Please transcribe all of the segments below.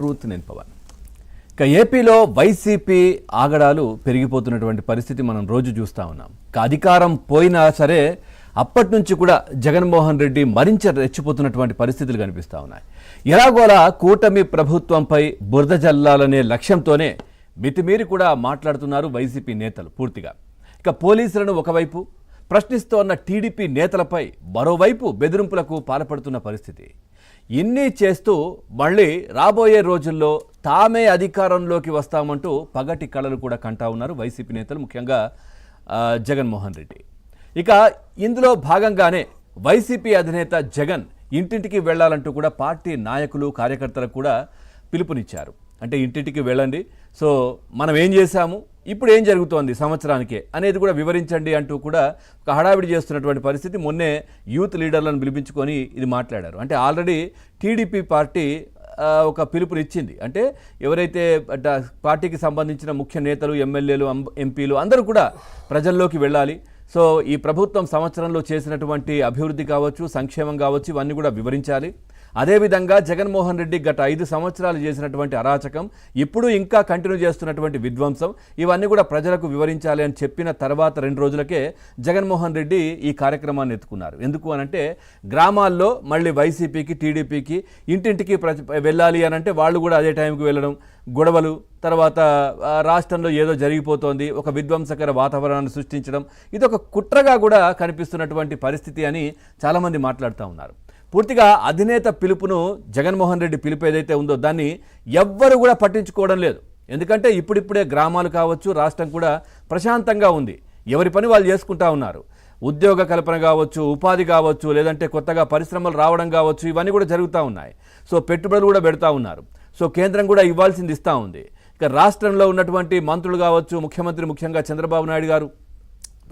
Truth నేను పవన్. ఇక ఏపీలో వైసీపీ ఆగడాలు పెరిగిపోతున్నటువంటి పరిస్థితి మనం రోజు చూస్తూ ఉన్నాం. ఇక అధికారం పోయినా సరే అప్పటి నుంచి కూడా జగన్మోహన్ రెడ్డి మరింత రెచ్చిపోతున్నటువంటి పరిస్థితులు కనిపిస్తూ ఉన్నాయి. ఎలాగోలా కూటమి ప్రభుత్వంపై బురద జల్లాలనే లక్ష్యంతోనే మితిమీరి కూడా మాట్లాడుతున్నారు వైసీపీ నేతలు పూర్తిగా. ఇక పోలీసులను ఒకవైపు ప్రశ్నిస్తోన్న టీడీపీ నేతలపై మరోవైపు బెదిరింపులకు పాల్పడుతున్న పరిస్థితి. ఇన్ని చేస్తూ మళ్ళీ రాబోయే రోజుల్లో తామే అధికారంలోకి వస్తామంటూ పగటి కళలు కూడా కంటా ఉన్నారు వైసీపీ నేతలు, ముఖ్యంగా జగన్మోహన్ రెడ్డి. ఇక ఇందులో భాగంగానే వైసీపీ అధినేత జగన్ ఇంటింటికి వెళ్లాలంటూ కూడా పార్టీ నాయకులు కార్యకర్తలకు కూడా పిలుపునిచ్చారు. అంటే ఇంటింటికి వెళ్ళండి, సో మనం ఏం చేశాము, ఇప్పుడు ఏం జరుగుతోంది సంవత్సరానికే అనేది కూడా వివరించండి అంటూ కూడా ఒక హడావిడి చేస్తున్నటువంటి పరిస్థితి. మొన్నే యూత్ లీడర్లను పిలిపించుకొని ఇది మాట్లాడారు. అంటే ఆల్రెడీ టీడీపీ పార్టీ ఒక పిలుపునిచ్చింది. అంటే ఎవరైతే పార్టీకి సంబంధించిన ముఖ్య నేతలు, ఎమ్మెల్యేలు, ఎంపీలు అందరూ కూడా ప్రజల్లోకి వెళ్ళాలి. సో ఈ ప్రభుత్వం సంవత్సరంలో చేసినటువంటి అభివృద్ధి కావచ్చు, సంక్షేమం కావచ్చు, ఇవన్నీ కూడా వివరించాలి. అదేవిధంగా జగన్మోహన్ రెడ్డి గత 5 సంవత్సరాలు చేసినటువంటి అరాచకం, ఇప్పుడు ఇంకా కంటిన్యూ చేస్తున్నటువంటి విధ్వంసం, ఇవన్నీ కూడా ప్రజలకు వివరించాలి అని చెప్పిన తర్వాత 2 రోజులకే జగన్మోహన్ రెడ్డి ఈ కార్యక్రమాన్ని ఎత్తుకున్నారు. ఎందుకు అనంటే గ్రామాల్లో మళ్ళీ వైసీపీకి, టీడీపీకి ఇంటింటికి వెళ్ళాలి అనంటే వాళ్ళు కూడా అదే టైంకి వెళ్ళడం, గొడవలు, తర్వాత రాష్ట్రంలో ఏదో జరిగిపోతోంది, ఒక విధ్వంసకర వాతావరణాన్ని సృష్టించడం, ఇది ఒక కుట్రగా కూడా కనిపిస్తున్నటువంటి పరిస్థితి అని చాలామంది మాట్లాడుతూ ఉన్నారు. పూర్తిగా అధినేత పిలుపును, జగన్మోహన్ రెడ్డి పిలుపు ఏదైతే ఉందో దాన్ని ఎవ్వరు కూడా పట్టించుకోవడం లేదు. ఎందుకంటే ఇప్పుడిప్పుడే గ్రామాలు కావచ్చు, రాష్ట్రం కూడా ప్రశాంతంగా ఉంది, ఎవరి పని వాళ్ళు చేసుకుంటా ఉన్నారు. ఉద్యోగ కల్పన కావచ్చు, ఉపాధి కావచ్చు, లేదంటే కొత్తగా పరిశ్రమలు రావడం కావచ్చు, ఇవన్నీ కూడా జరుగుతూ ఉన్నాయి. సో పెట్టుబడులు కూడా పెడతా ఉన్నారు. సో కేంద్రం కూడా ఇవ్వాల్సింది ఇస్తూ ఉంది. ఇక రాష్ట్రంలో ఉన్నటువంటి మంత్రులు కావచ్చు, ముఖ్యమంత్రి ముఖ్యంగా చంద్రబాబు నాయుడు గారు,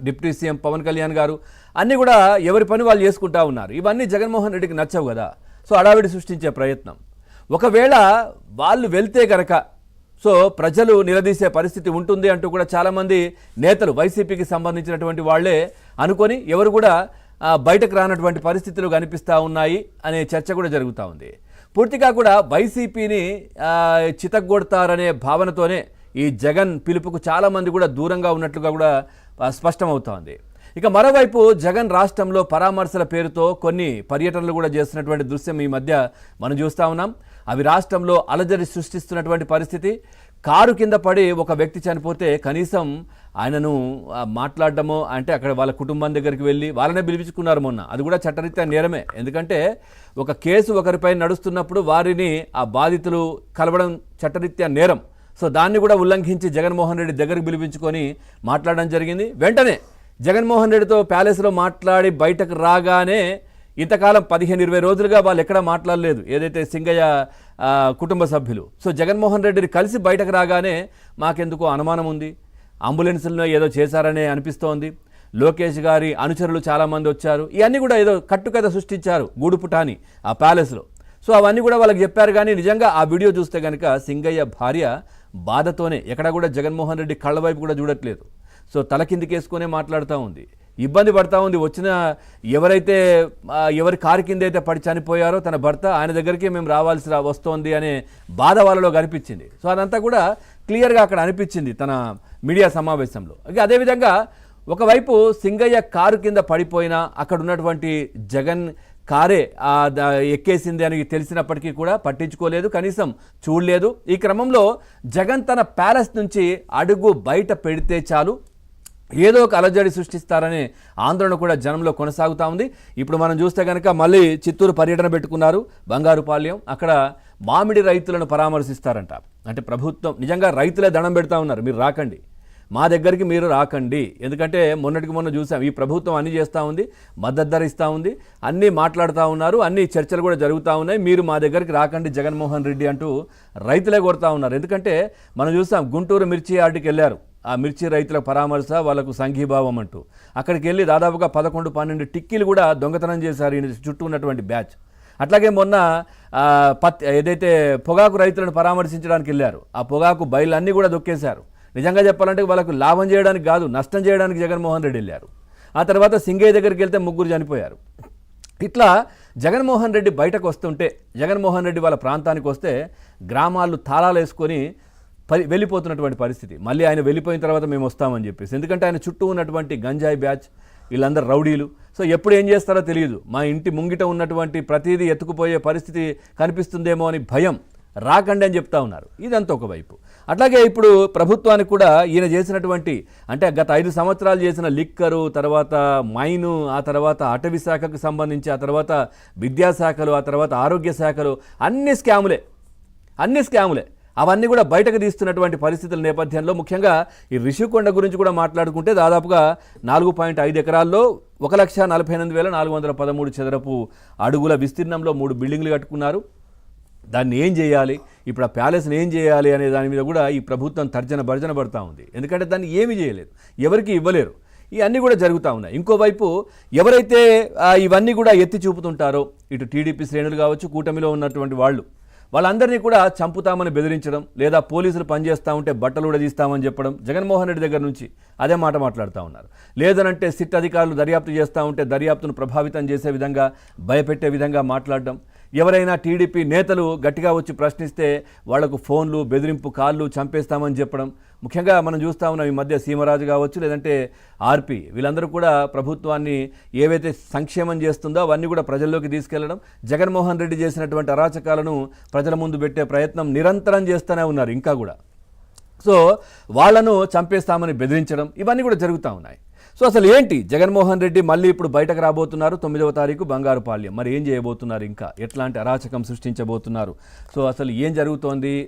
డిప్యూటీ సీఎం పవన్ కళ్యాణ్ గారు అన్నీ కూడా ఎవరి పని వాళ్ళు చేసుకుంటా ఉన్నారు. ఇవన్నీ జగన్మోహన్ రెడ్డికి నచ్చవు కదా. సో అడావిడి సృష్టించే ప్రయత్నం. ఒకవేళ వాళ్ళు వెళ్తే కనుక సో ప్రజలు నిలదీసే పరిస్థితి ఉంటుంది అంటూ కూడా చాలామంది నేతలు, వైసీపీకి సంబంధించినటువంటి వాళ్లే అనుకొని ఎవరు కూడా బయటకు రానటువంటి పరిస్థితులు కనిపిస్తూ ఉన్నాయి అనే చర్చ కూడా జరుగుతూ ఉంది. పూర్తిగా కూడా వైసీపీని చితగ్గొడతారనే భావనతోనే ఈ జగన్ పిలుపుకు చాలామంది కూడా దూరంగా ఉన్నట్లుగా కూడా స్పష్టమవుతోంది. ఇక మరోవైపు జగన్ రాష్ట్రంలో పరామర్శల పేరుతో కొన్ని పర్యటనలు కూడా చేస్తున్నటువంటి దృశ్యం ఈ మధ్య మనం చూస్తూ ఉన్నాం. అవి రాష్ట్రంలో అలజడి సృష్టిస్తున్నటువంటి పరిస్థితి. కారు కింద పడి ఒక వ్యక్తి చనిపోతే కనీసం ఆయనను మాట్లాడడమో, అంటే అక్కడ వాళ్ళ కుటుంబం దగ్గరికి వెళ్ళి వాళ్ళనే పిలిపించుకున్నారు మొన్న. అది కూడా చట్టరీత్యా నేరమే. ఎందుకంటే ఒక కేసు ఒకరిపై నడుస్తున్నప్పుడు వారిని ఆ బాధితులు కలవడం చట్టరీత్యా నేరం. సో దాన్ని కూడా ఉల్లంఘించి జగన్మోహన్ రెడ్డి దగ్గరికి పిలిపించుకొని మాట్లాడడం జరిగింది. వెంటనే జగన్మోహన్ రెడ్డితో ప్యాలెస్లో మాట్లాడి బయటకు రాగానే ఇంతకాలం 15-20 రోజులుగా వాళ్ళు ఎక్కడా మాట్లాడలేదు, ఏదైతే సింగయ్య కుటుంబ సభ్యులు. సో జగన్మోహన్ రెడ్డిని కలిసి బయటకు రాగానే మాకెందుకో అనుమానం ఉంది, అంబులెన్సులను ఏదో చేశారనే అనిపిస్తోంది, లోకేష్ గారి అనుచరులు చాలామంది వచ్చారు, ఇవన్నీ కూడా ఏదో కట్టుకథ సృష్టించారు గూడుపుటాని ఆ ప్యాలెస్లో. సో అవన్నీ కూడా వాళ్ళకి చెప్పారు. కానీ నిజంగా ఆ వీడియో చూస్తే కనుక సింగయ్య భార్య బాధతోనే ఎక్కడా కూడా జగన్మోహన్ రెడ్డి కళ్ళ వైపు కూడా చూడట్లేదు. సో తల కిందికేసుకునే మాట్లాడుతూ ఉంది, ఇబ్బంది పడతా ఉంది. వచ్చిన ఎవరి కారు కింద అయితే పడి చనిపోయారో తన భర్త, ఆయన దగ్గరికి మేము రావాల్సి వస్తోంది అనే బాధ వాళ్ళలో కనిపించింది. సో అదంతా కూడా క్లియర్గా అక్కడ అనిపించింది తన మీడియా సమావేశంలో. అదేవిధంగా ఒకవైపు సింగయ్య కారు కింద పడిపోయినా అక్కడ ఉన్నటువంటి జగన్ కారే ఎక్కేసింది అని తెలిసినప్పటికీ కూడా పట్టించుకోలేదు, కనీసం చూడలేదు. ఈ క్రమంలో జగన్ తన ప్యాలెస్ నుంచి అడుగు బయట పెడితే చాలు ఏదో ఒక అలజడి సృష్టిస్తారనే ఆందోళన కూడా జనంలో కొనసాగుతూ ఉంది. ఇప్పుడు మనం చూస్తే కనుక మళ్ళీ చిత్తూరు పర్యటన పెట్టుకున్నారు, బంగారుపాళ్యం. అక్కడ మామిడి రైతులను పరామర్శిస్తారంట. అంటే ప్రభుత్వం నిజంగా రైతులే దండం పెడతా ఉన్నారు, మీరు రాకండి, మా దగ్గరికి మీరు రాకండి. ఎందుకంటే మొన్నటికి మొన్న చూసాం, ఈ ప్రభుత్వం అన్నీ చేస్తూ ఉంది, మద్దతు ధర ఇస్తూ ఉంది, అన్నీ మాట్లాడుతూ ఉన్నారు, అన్ని చర్చలు కూడా జరుగుతూ ఉన్నాయి, మీరు మా దగ్గరికి రాకండి జగన్మోహన్ రెడ్డి అంటూ రైతులే కొడతా ఉన్నారు. ఎందుకంటే మనం చూసాం గుంటూరు మిర్చి యార్డుకి వెళ్ళారు, ఆ మిర్చి రైతుల పరామర్శ, వాళ్ళకు సంఘీభావం అంటూ అక్కడికి వెళ్ళి దాదాపుగా 11-12 టిక్కీలు కూడా దొంగతనం చేశారు ఈయన చుట్టూ ఉన్నటువంటి బ్యాచ్. అట్లాగే మొన్న ఏదైతే పొగాకు రైతులను పరామర్శించడానికి వెళ్ళారు, ఆ పొగాకు బయలన్నీ కూడా దొక్కేశారు. నిజంగా చెప్పాలంటే వాళ్ళకు లాభం చేయడానికి కాదు, నష్టం చేయడానికి జగన్మోహన్ రెడ్డి వెళ్ళారు. ఆ తర్వాత సింగయ్య దగ్గరికి వెళ్తే 3 చనిపోయారు. ఇట్లా జగన్మోహన్ రెడ్డి బయటకు వస్తుంటే, జగన్మోహన్ రెడ్డి వాళ్ళ ప్రాంతానికి వస్తే గ్రామాలు తాళాలు వేసుకొని వెళ్ళిపోతున్నటువంటి పరిస్థితి. మళ్ళీ ఆయన వెళ్ళిపోయిన తర్వాత మేము వస్తామని చెప్పేసి, ఎందుకంటే ఆయన చుట్టూ ఉన్నటువంటి గంజాయి బ్యాచ్, వీళ్ళందరూ రౌడీలు. సో ఎప్పుడు ఏం చేస్తారో తెలియదు. మా ఇంటి ముంగిట ఉన్నటువంటి ప్రతిదీ ఎత్తుకుపోయే పరిస్థితి కనిపిస్తుందేమో అని భయం, రాకండి అని చెప్తా ఉన్నారు. ఇదంతా ఒకవైపు. అట్లాగే ఇప్పుడు ప్రభుత్వానికి కూడా ఈయన చేసినటువంటి, అంటే గత 5 సంవత్సరాలు చేసిన లిక్కరు, తర్వాత మైను, ఆ తర్వాత అటవీ శాఖకు సంబంధించి, ఆ తర్వాత విద్యాశాఖలు, ఆ తర్వాత ఆరోగ్య శాఖలు, అన్ని స్కాములే. అవన్నీ కూడా బయటకు తీస్తున్నటువంటి పరిస్థితుల నేపథ్యంలో ముఖ్యంగా ఈ రిషికొండ గురించి కూడా మాట్లాడుకుంటే దాదాపుగా 4.5 ఎకరాల్లో 1,48,413 చదరపు అడుగుల విస్తీర్ణంలో 3 బిల్డింగ్లు కట్టుకున్నారు. దాన్ని ఏం చేయాలి, ఇప్పుడు ఆ ప్యాలెస్ని ఏం చేయాలి అనే దాని మీద కూడా ఈ ప్రభుత్వం భర్జన పడుతూ ఉంది. ఎందుకంటే దాన్ని ఏమీ చేయలేదు, ఎవరికి ఇవ్వలేరు. ఇవన్నీ కూడా జరుగుతూ ఉన్నాయి. ఇంకోవైపు ఎవరైతే ఇవన్నీ కూడా ఎత్తి చూపుతుంటారో, ఇటు టీడీపీ శ్రేణులు కావచ్చు, కూటమిలో ఉన్నటువంటి వాళ్ళందరినీ కూడా చంపుతామని బెదిరించడం, లేదా పోలీసులు పనిచేస్తూ ఉంటే బట్టలు ఉడదీస్తామని చెప్పడం, జగన్మోహన్ రెడ్డి దగ్గర నుంచి అదే మాట మాట్లాడుతూ ఉన్నారు. లేదనంటే సిట్ అధికారులు దర్యాప్తు చేస్తూ ఉంటే దర్యాప్తును ప్రభావితం చేసే విధంగా, భయపెట్టే విధంగా మాట్లాడడం, ఎవరైనా టీడీపీ నేతలు గట్టిగా వచ్చి ప్రశ్నిస్తే వాళ్లకు ఫోన్లు, బెదిరింపు కాళ్ళు, చంపేస్తామని చెప్పడం. ముఖ్యంగా మనం చూస్తూ ఉన్నాం ఈ మధ్య సీమరాజు కావచ్చు, లేదంటే ఆర్పి, వీళ్ళందరూ కూడా ప్రభుత్వాన్ని ఏవైతే సంక్షేమం చేస్తుందో అవన్నీ కూడా ప్రజల్లోకి తీసుకెళ్లడం, జగన్మోహన్ రెడ్డి చేసినటువంటి అరాచకాలను ప్రజల ముందు పెట్టే ప్రయత్నం నిరంతరం చేస్తూనే ఉన్నారు ఇంకా కూడా. సో వాళ్లను చంపేస్తామని బెదిరించడం, ఇవన్నీ కూడా జరుగుతూ ఉన్నాయి. సో అసలు ఏంటి, జగన్మోహన్ రెడ్డి మళ్ళీ ఇప్పుడు బయటకు రాబోతున్నారు 9వ తారీఖు బంగారుపాళ్యం. మరి ఏం చేయబోతున్నారు, ఇంకా ఎట్లాంటి అరాచకం సృష్టించబోతున్నారు, సో అసలు ఏం జరుగుతోంది,